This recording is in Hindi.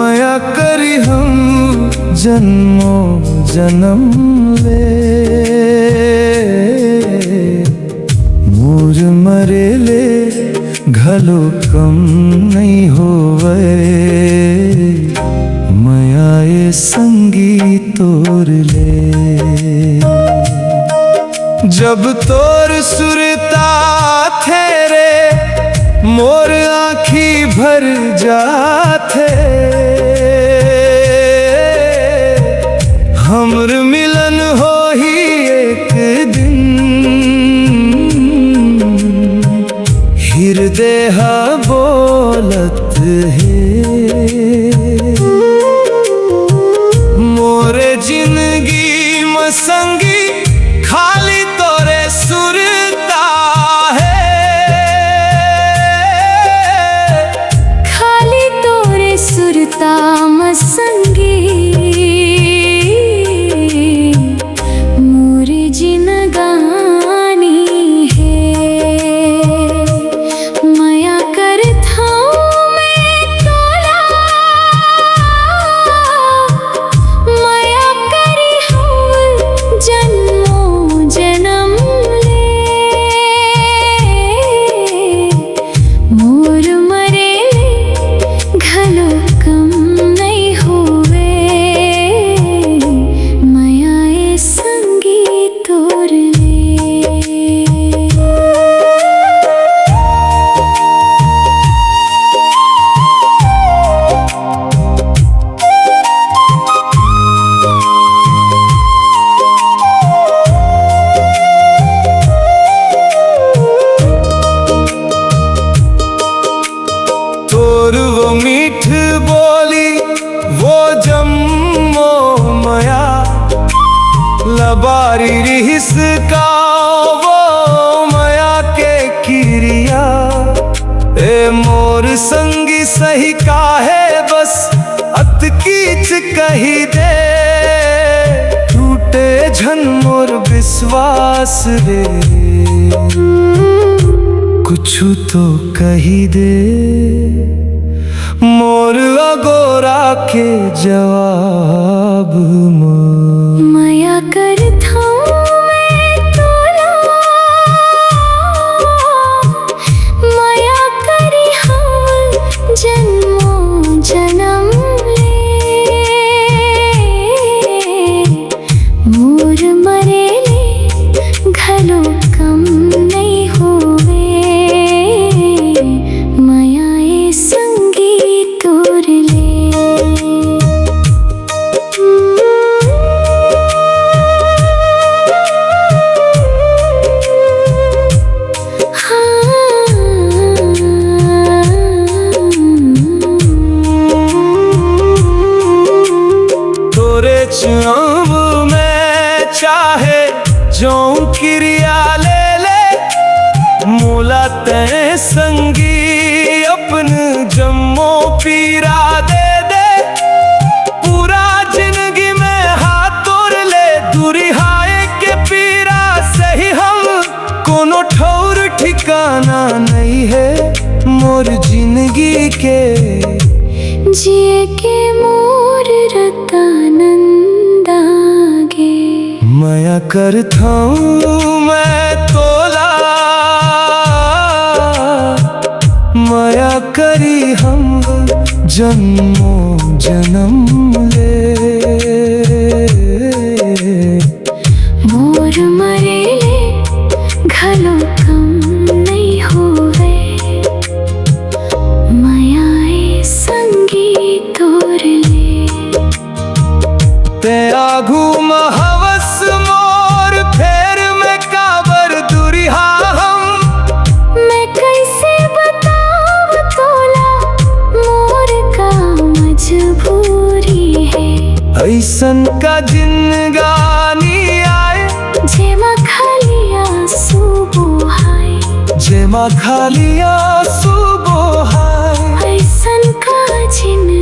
माया करी हम जन्मो जन्म ले, मोर मरे ले घलो कम नहीं होवे, माया ये संगी तोर ले। जब तोर सुरता थे रे मोर आँखी भर जाते, हमर मिलन हो ही एक दिन, हृदय बोलत है मोरे जिंदगी में संगी खाली तोरे सुरता है, खाली तोरे सुरता में संगी मोरे जिनगानी है। माया करता मैं तोला, माया करी हम जन्मों जन्म ले, मोर मरे ले घलो कम नहीं होवे, माया ये संगी तोर ले। तोर वो मीठ बोली वो जम्मो माया, लबारी रिहिस का वो माया के किरिया, ए मोर संगी सही का है बस अतकीच कही दे, टूटे झन मोर विश्वास रे, कुछु तो कही दे मोर अगोरा के जवाब में। माया करता मैं तोला, माया करी हम जन्मों जन्म ले, मोर मरे ले घलो कम नहीं होवे, माया ये संगी तोर ले। तोरे चाँव में चाहे जो क्रिया ले ले, मोला तय संगी अपन जम्मो पीरा दे दे, पूरा जिंदगी में हाथ तोड़ ले, दूरी हाय के पीरा सही हम कोनो ठौर ठिकाना नहीं है मोर जिंदगी के, जिए के मोर रतानंदा गे। माया करता हूँ मैं तोला, माया करी हम जन्मों जन्म ले, मोर मरे ले घलो कम नहीं होवे, माया ये संगी तोर ले। ते आगू हवस मोर फेर में काबर दुरिहा हम, मैं कैसे बताव तोला मोर का मजबूरी है, ऐसन का जिंदगानी आए जेमा खाली आंसू बोहाय, जेमा खाली आंसू बोहाय, ऐसन का जिंदगानी